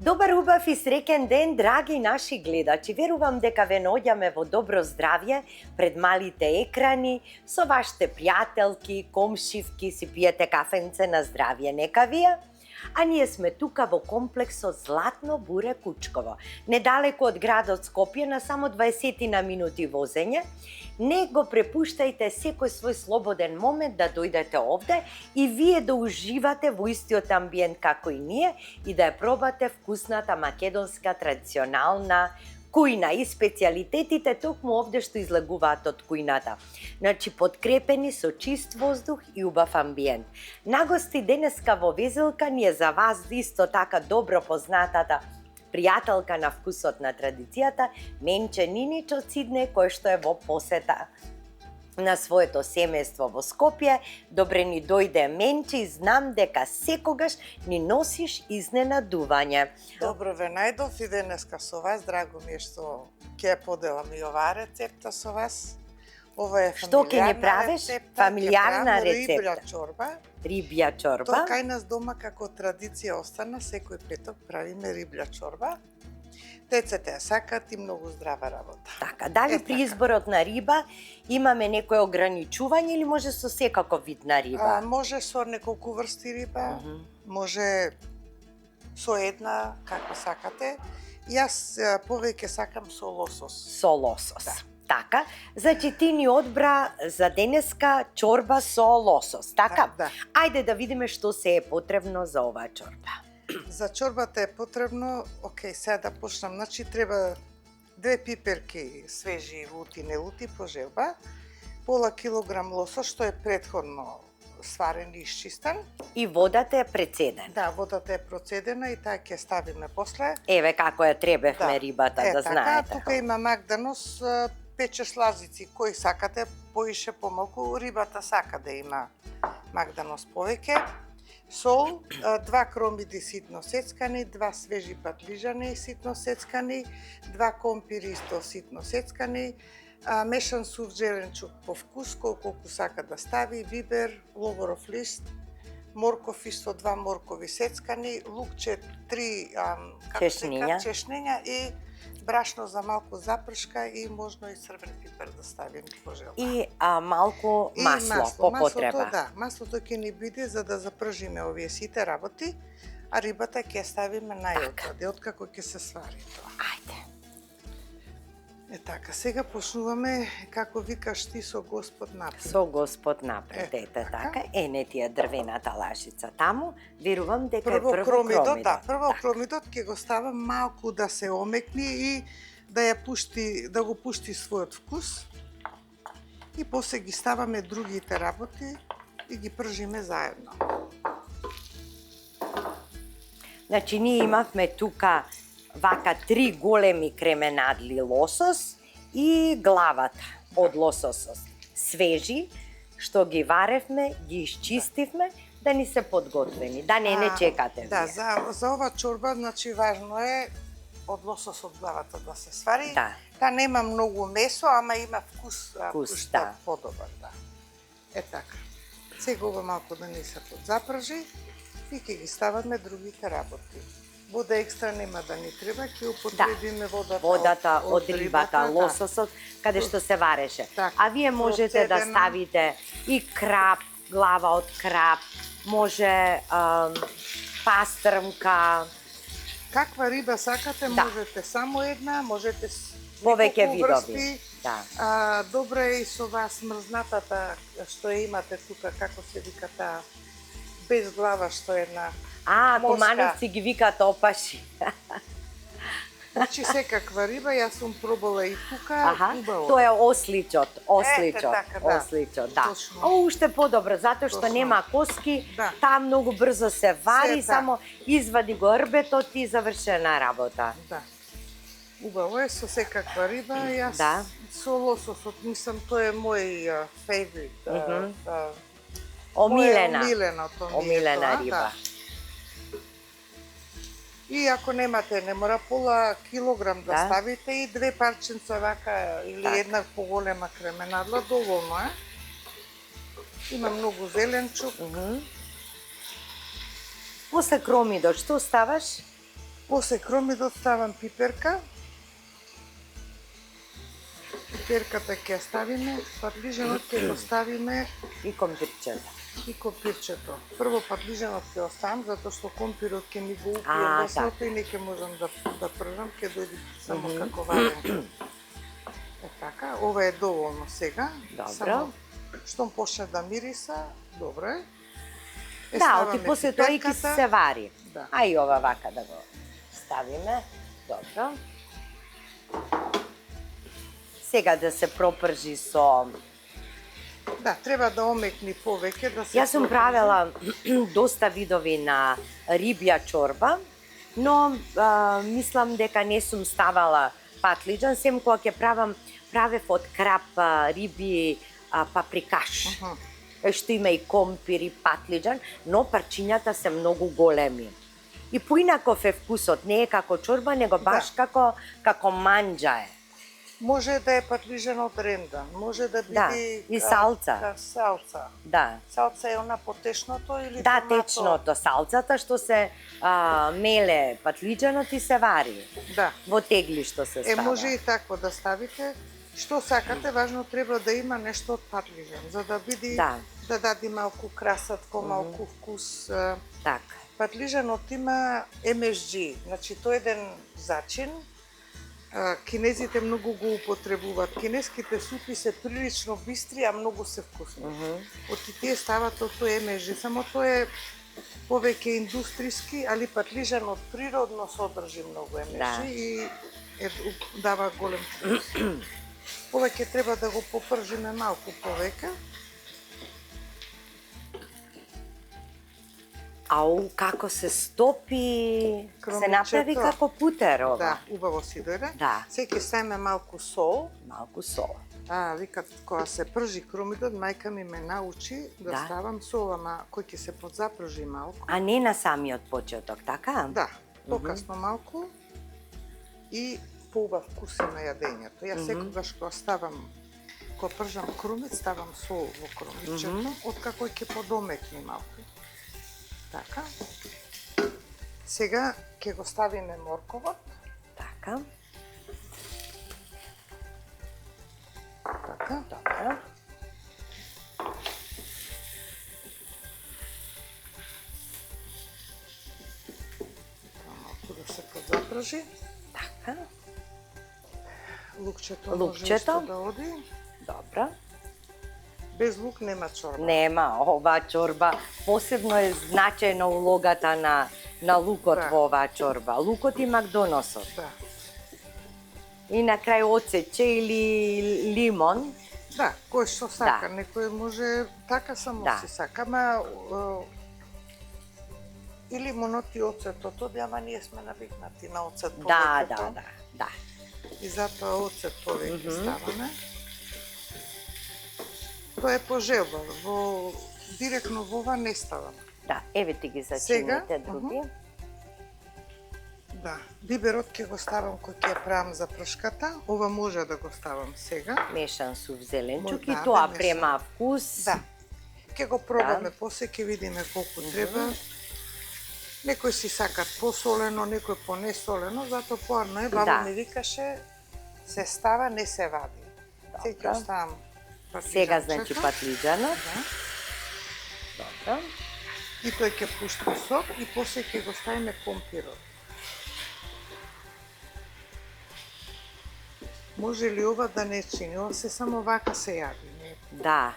Добар, убав и среќен ден, драги наши гледачи. Верувам дека ве наоѓаме во добро здравје пред малите екрани, со вашите пријателки, комшивки, си пиете кафенце на здравје, нека вие. А ние сме тука во комплексот Златно буре Кучково, недалеку од градот Скопје, на само 20 минути возење. Не го препуштајте секој свој слободен момент да дојдете овде и вие да уживате во истиот амбиент како и ние и да ја пробате вкусната македонска традиционална кујна и специјалитетите токму овде што излагуваат од кујната. Значи, подкрепени со чист воздух и убав амбиент. Нагости денеска во Везелка ни е за вас исто така добро познатата пријателка на вкусот на традицијата, Менче Нинич од Сиднеј, кој што е во посета на своето семејство во Скопје. Добре ни дојде, Менче, и знам дека секогаш ни носиш изненадување. Добро ве најдов и денеска со вас. Драго ми е што ќе поделам и оваа рецепта со вас. Ова е Што ќе ни правиш? Фамилиарна рецепта. Рибја чорба. Рибја чорба. Тоа кај нас дома како традиција остана, секој петок правиме рибја чорба. Децата ја сакат и многу здрава работа. Така, дали при изборот на риба имаме некој ограничување или може со секаков вид на риба? Може со неколку врсти риба, може со една, како сакате. Јас повеќе сакам со лосос. Со лосос. Да. Така, значи ти ни одбра за денеска чорба со лосос, така? Да. Ајде да видиме што се е потребно за оваа чорба. За чорбата е потребно, сега да почнам, значи треба 2 пиперки свежи лути, не лути по желба, пола килограм лосос што е претходно сварен и изчистен. И водата е прецедена. Да, водата е процедена и таа ќе ставиме после. Еве како ја требевме рибата, да знаете. Така, тука има магданос, 5-6 лазици, кои сакате, поише помалку, рибата сака да има магданос повеќе. Сол, 2 кромиди ситно сецкани, 2 свежи патлижани ситно сецкани, 2 компири исто ситно сецкани, мешан сув зеленчук по вкус, колку сака да стави, бибер, ловоров лист, морков исто 2 моркови сецкани, лукче 3 чешниња и брашно за малку запршка и можно и црвен пипер да ставим по желба. И малку масло по потреба. Маслото, да, маслото ќе ни биде за да запржиме овие сите работи, а рибата ќе ставиме најотладе, откако ќе се свари тоа. Ајде. Така, сега почнуваме, како викаш ти, со Господ напред. Со Господ напред, ете така. Не ти е дрвената лашица таму, верувам дека е прво кромидот. Да, прво кромидот ќе го ставам малку да се омекни и да го пушти својот вкус. И после ги ставаме другите работи и ги пржиме заедно. Значи, ние имавме тука вака 3 големи кременадли лосос и главата од лососот. Свежи, што ги варевме, ги изчистивме, да ни се подготвени, да не чекате. Да, за ова чорба, значи, важно е од лососот главата да се свари. Да нема многу месо, ама има вкус да. Подобар, да. Така. Сега ова малку да ни се подзапржи и ќе ги ставаме другите работи. Вода екстра нема да ни треба, ќе употребиме водата од рибата, лососот, каде што се вареше. А вие можете да ставите и крап, глава од крап, може пастрмка. Каква риба сакате, можете само една, можете повеќе видови. Добра е и со вас мрзнатата што имате тука, како се вика таа, без глава што е една. Кумановци ги викаат опаши. Значи секаква риба, јас сум пробала и тука, убаво. Тоа е осличот, да. Уште подобро, затоа што нема коски, таа многу брзо се вари, само извади го рбетот и завршена работа. Да. Убаво е со секаква риба, јас со лососот, мислам, тоа е мој фейворит. Омилена риба. И ако немате, не мора пола килограм да Да. ставите и 2 парченца вака или Така. една поголема кременадла, доволно е. Има многу зеленчук. После кромидот, што ставаш? После кромидот ставам пиперка. Пиперката ќе ја ставиме, патлиженот ќе го ставиме И компирчето. и компирчето. Прво патлиженот ќе оставам, затоа што компирот ќе ми го упие А, лесно и не ќе можам да пржам, ќе дојде само како варенка. Е така, ова е доволно сега. Добро. Само штом почне да мириса, добро е. Да, ставаме оти после тоа и ќе пиперката. се вари. Да. А и ова вака да го ставиме. Добро. Сега да се пропржи со... Да, треба да омекни повеќе, да се Јас сум пропржи. правела доста видови на рибја чорба, но мислам дека не сум ставала патлиџан, сем кога ќе правев од крап риби паприкаш. Што има и компир и патлиџан, но парчињата се многу големи. И поинаков е вкусот, не е како чорба, него баш како манџа е. Може да е патлиженот рендан, може да биде Да, и салца. Салца. Да. Салца е она потешното или Да, томато? течното, салцата што се меле патлиџанот и се вари. Да. Во тегли што се става. Може и такво да ставите. Што сакате, важно треба да има нешто од патлижан, за да биде да даде малку красатко, малку вкус. Така. Патлижанот има MSG, значи тој е еден зачин. Кинезите многу го употребуваат. Кинеските супи се прилично бистри, а многу се вкусни. Оти тие стават од тој MSG, само тој е повеќе индустријски, али патлижанот природно содржи многу MSG и дава голем вкус. Повеќе треба да го попржиме малку повеќе. Ау, како се стопи, се Кромичето. направи како путер ова. Да, убаво си дојде. Да. Сега ќе ставиме малку сол. Малку сол. Викат, кога се пржи кромидот, мајка ми ме научи да ставам сол, ама кој ќе се подзапржи малку. А не на самиот почеток, така? Да, покасно малку и поубав вкус на јадењето. Јас секогаш кога ставам, кога пржам крумит, ставам сол во кромичето, откако ќе подомекне малку. Така. Сега ќе го ставиме морковот. Така. Така. Добро. Малку да се подзапржи. Така. Лукчето може исто да оди. Добро. Без лук нема чорба. Нема, оваа чорба. Посебно е значајна улогата на лукот во оваа чорба. Лукот и макдоносот. Да. И на крај оцече или лимон. Да, кој што сака. Некој може така само си сака, ама и лимонот и оцетот, ама ние сме навикнати на оцет повеќе. Да. И затоа оцет повеќе ставаме. Тоа е по желба, директно во ова не ставам. Да, еве ти ги зачините други. Да, биберот ќе го ставам кој ќе ја правам за пршката. Ова може да го ставам сега. Мешан сув зеленчук и тоа према вкус. Да. Ќе го пробаме после, ќе видиме колку треба. Некои си сакат посолено, некои понесолено, затоа поарно е, баба ми викаше, се става, не се вади. Сега ќе оставам патлиџанчето. Сега, значи, патлиџанот. Добро. И тој ќе пушти сок и после ќе го ставиме компирот. Може ли ова да не чини? Ова се само вака се јади. Да.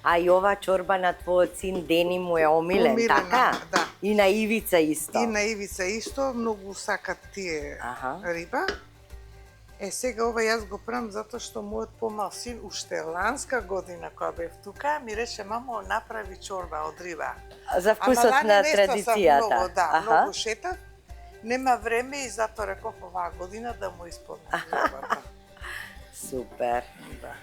А и ова чорба на твојот син Дени му е омилен, така? Да. И на Ивица исто. И на Ивица исто, многу сакат тие риба. Сега ова јас го правам затоа што мојот помал син уште ланска година кога бев тука ми рече мамо направи чорба од риба. За вкусот на традицијата. Многу шетав. Нема време и затоа реков оваа година да му исполнам џелбата. Супер. Да.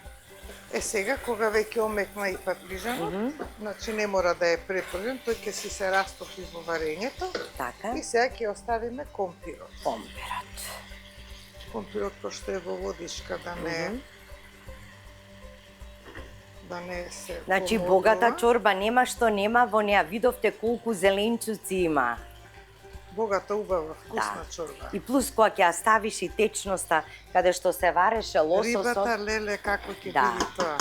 Сега, кога веќе омекна и пармижанот, значи не мора да е препржен, тој ќе си се растопи во варењето. Така. И сега ќе оставиме компирот. Компирот. Компирот пошто е во водичка да не се Значи помодрува. богата чорба нема што нема, во неа видовте колку зеленчуци има. Богата, убава, вкусна чорба. И плюс кога ќе ја ставиш и течноста, каде што се вареше лососот. Рибата, леле, како ќе биде тоа.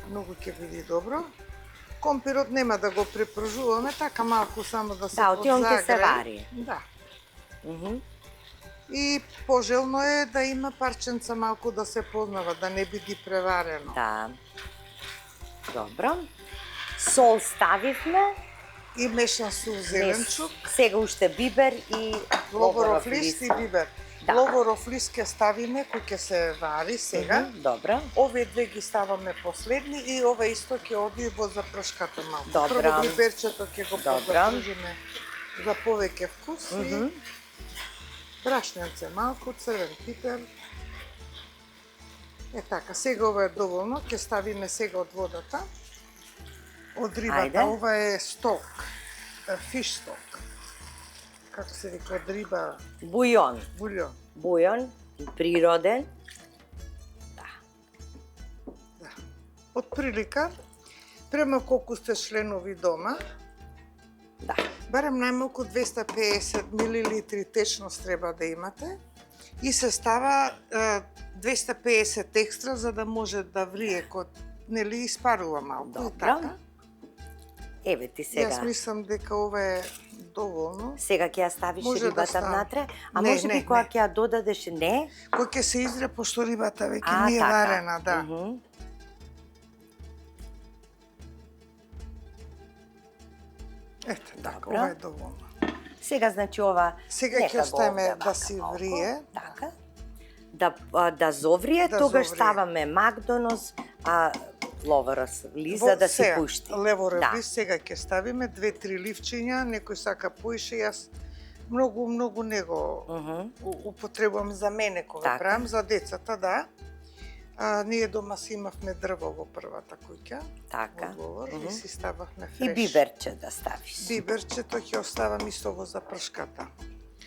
Многу ќе биде добро. Компирот нема да го препржуваме, така малку само да се подзагрее. Да, отион ќе се вари. Да. И пожелно е да има парченца малку да се познава, да не биде преварено. Да. Добро. Сол ставивме. И мешан сув зеленчук. Сега уште бибер и ловоров лист и бибер. Да. Ловоров лист ќе ставиме кој ќе се вари сега. Добро. Овие две ги ставаме последни и ова исто ќе оди во запршката малку. Добро. Прво биперчето ќе го запржиме за повеќе вкус и брашњенце малку, црвен пипер. Така, сега ова е доволно, ќе ставиме сега од водата. Од рибата, ова е сток, фиш сток. Како се вика, од риба... Бујон. Бујон, природен. Да. Од прилика, према колку сте членови дома, барем најмалку 250 мл течност треба да имате и се става 250 екстра за да може да врие код, нели испарува малку. Добро. Еве ти сега. Јас мислам дека ова е доволно. Сега ќе ја ставиш рибата внатре, а не, може би кога ќе ја додадеш, не? Кога ќе се изре, пошто рибата веќе не е варена, да. Ете, така, ова е доволно. Сега, значи, ова... Сега ќе оставиме да си врие. Така. Да зоврие, тогаш ставаме макдонос, ловорос лист за да се пушти. Ловорос лист сега ќе ставиме 2-3 ливчиња, некој сака поише, јас многу не го употребувам за мене кога правам, за децата, да. Ние дома си имавме дрво во првата куќа. Така. И си стававме фреш. И биберче да ставиш. Биберчето ќе оставам исто во запршката.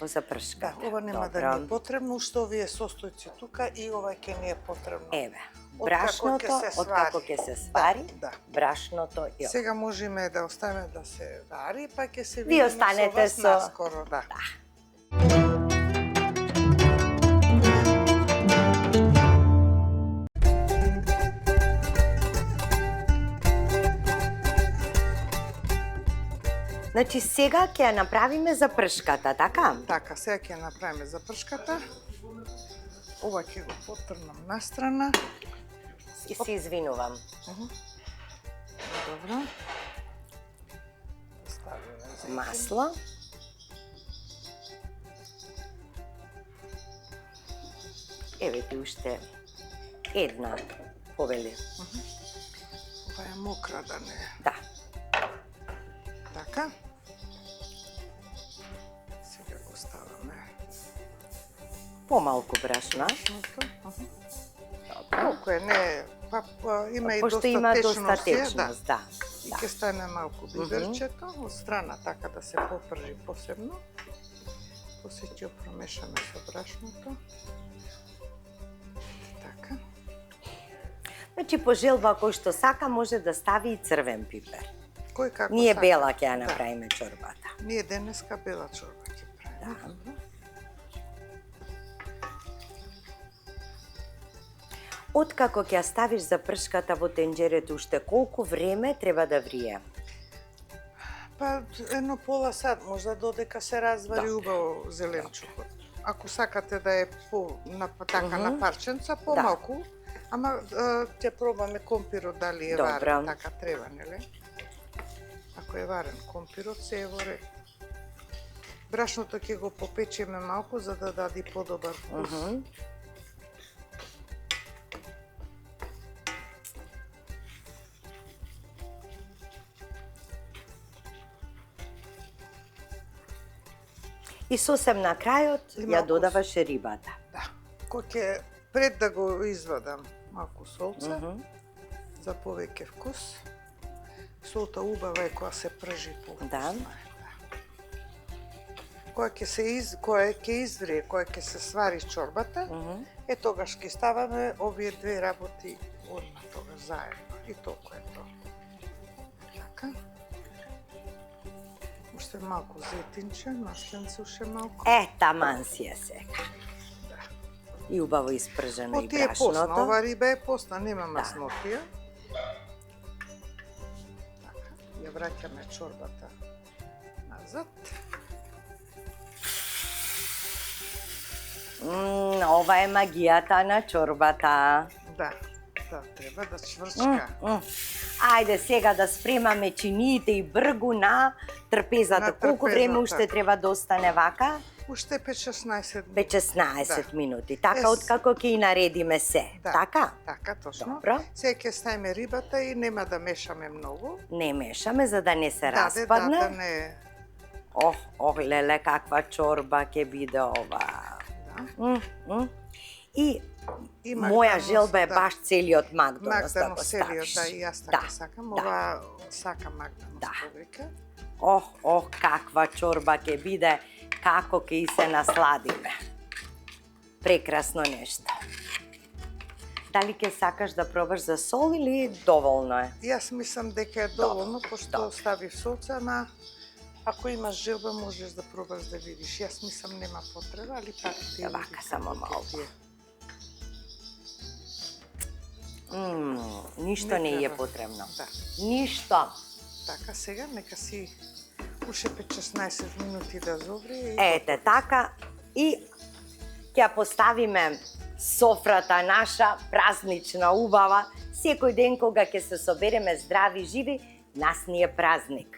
Во запршката. Да, ова нема да ни е потребно, уште овие состојци тука и ова ќе ни е потребно. Еве. Брашното, откако ќе се свари, брашното и ова. Сега можеме да оставиме да се вари, па ќе се видиме со вас наскоро, да. Значи сега ќе ја направиме запршката, така? Така, сега ќе ја направиме запршката. Ова ќе го потрнам настрана. И се извинувам. Добро. Масло. Еве ти уште една повели. Ова е мокра, да не е. Да. Така. Сега го ставаме. Помалку брашна. Колку е, не, има и пошто има доста течност, да. И ќе стане малку биберчето од страна, така да се попржи посебно. После ќе промешаме со брашното. Така. Значи, по желба, кој што сака, може да стави и црвен пипер. Кој како Ние сака. бела ќе ја направиме чорбата. Ние денеска бела чорба ќе правиме. Да. Откако ќе ја ставиш запршката во тенџерето, уште колку време треба да врие? Па едно пола сат, можда додека се развари убаво зеленчукот. Ако сакате да е така на парченца, помалку, ама ќе пробаме компирот дали е варен, така треба, нели? Ако е варен компирот, се е во ред. Брашното ќе го попечеме малку за да даде подобар вкус. И сосем на крајот ја додаваш рибата. Да. Кој ќе пред да го извадам малку солце, за повеќе вкус. Солта убава е кога се пржи повкусно. Да. Кога ќе изврие, кога ќе се свари чорбата, тогаш ќе ставаме овие две работи одма тогаш заедно. И толку е тоа. Така. Уште малку зетинче, масленце уште малку. Таман си е сега. И убаво испржено и Тие е посна, брашното. ова риба е посна, нема маснотија. Така, ја враќаме чорбата назад. Ова е магијата на чорбата. Да, треба да чврчка. Ајде сега да спремаме чиниите и бргу на трпезата. На Колку време трпезата. уште треба да остане вака? Уште 5-16 минути. 16 минути. Така откако ќе и наредиме се. Да. Така? Така, точно. Добро. Сега ќе ставиме рибата и нема да мешаме многу. Не мешаме за да не се Да, распадне. да не... Леле, каква чорба ќе биде ова. Да. И Има моја Магданос, желба е да. баш целиот Магданос да го Магданос целиот, ставиш. да, и јас така сакам. Ова сакам Магданос повеќе. Каква чорба ќе биде, како ќе и се насладиме. Прекрасно нешто. Дали ќе сакаш да пробаш за сол или доволно е? Јас мислам дека е доволно, пошто ставив солце, ама ако имаш желба можеш да пробаш да видиш. Јас мислам нема потреба, али пак ти Вака само малку. Ништо не е потребно. Да. Ништо. Така, сега нека си уште 5-16 минути да зоври. Ете така и ќе поставиме софрата наша празнична убава. Секој ден кога ќе се собереме здрави и живи, нас ни е празник.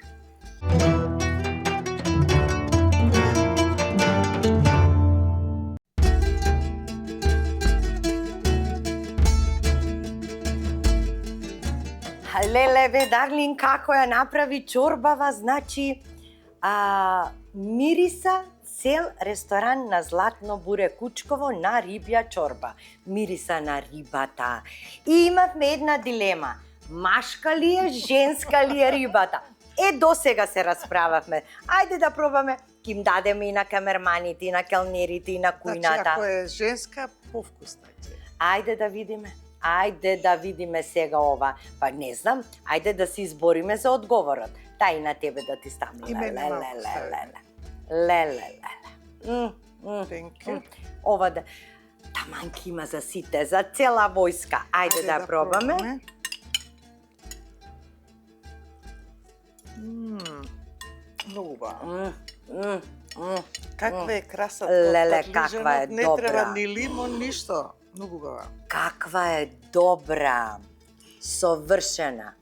Леле бе, Дарлин, како ја направи чорбава, значи мириса цел ресторан на Златно буре Кучково на рибја чорба. Мириса на рибата. И имавме една дилема. Машка ли е, женска ли е рибата? До сега се расправавме. Ајде да пробаме. Ки им дадеме и на камерманите, и на келнерите, и на кујната. Значи, ако е женска, повкусна ќе. Ајде да видиме. Ајде да видиме сега ова. Па не знам, ајде да се избориме за одговорот. Тај на тебе да ти ставам. Ова да... Таманки има за сите, за цела војска. Ајде да пробаме. Многу убаво. Каква е красата? Леле, каква е не добра. Не треба ни лимон, ништо. Многу убава. Каква е добра. Совршена.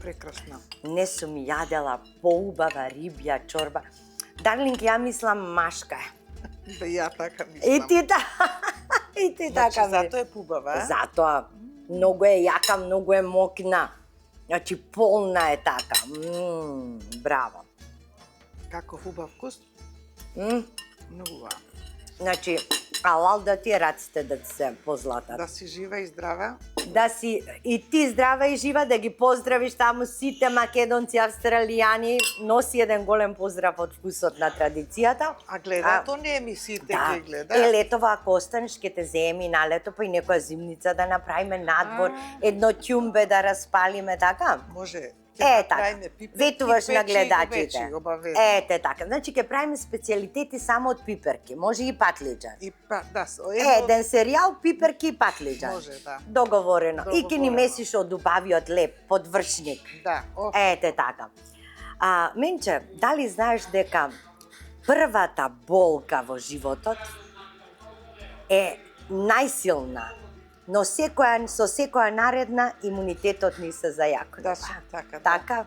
Прекрасна. Не сум јадела поубава рибја чорба. Дарлинг, ја мислам машка е. Да, ја така мислам. И ти така Значи, зато е поубава, Затоа. Многу е јака, многу е мокна. Значи, полна е така. Браво. Каков убав вкус? Многу убава. Значи, алал да ти раците да ти се позлатат. Да си жива и здрава. Да си и ти здрава и жива, да ги поздравиш таму сите македонци, австралијани. Носи еден голем поздрав од вкусот на традицијата. А гледаат оние емисиите Да. ги гледаат. Летова, ако останеш, ќе те земи на лето, па и некоја зимница да направиме надвор, едно ќумбе да распалиме, така? Може. Така. Ветуваш на гледачите. Ете така. Значи ќе правиме специјалитети само од пиперки, може и патлиџан. Да, Еден серијал пиперки и патлиџан. Може, да. Договорено. И ќе ни месиш од убавиот леп, подвршник. Да. Ете така. Менче, дали знаеш дека првата болка во животот е најсилна, но со секоја наредна имунитетот ни се зајакнува. Да, така. Така?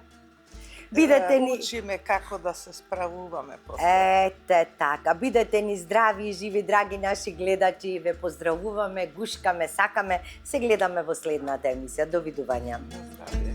Бидете ни... Учиме како да се справуваме после. Ете така. Бидете ни здрави и живи, драги наши гледачи. Ве поздравуваме, гушкаме, сакаме. Се гледаме во следната емисија. Довидувања. Здравје.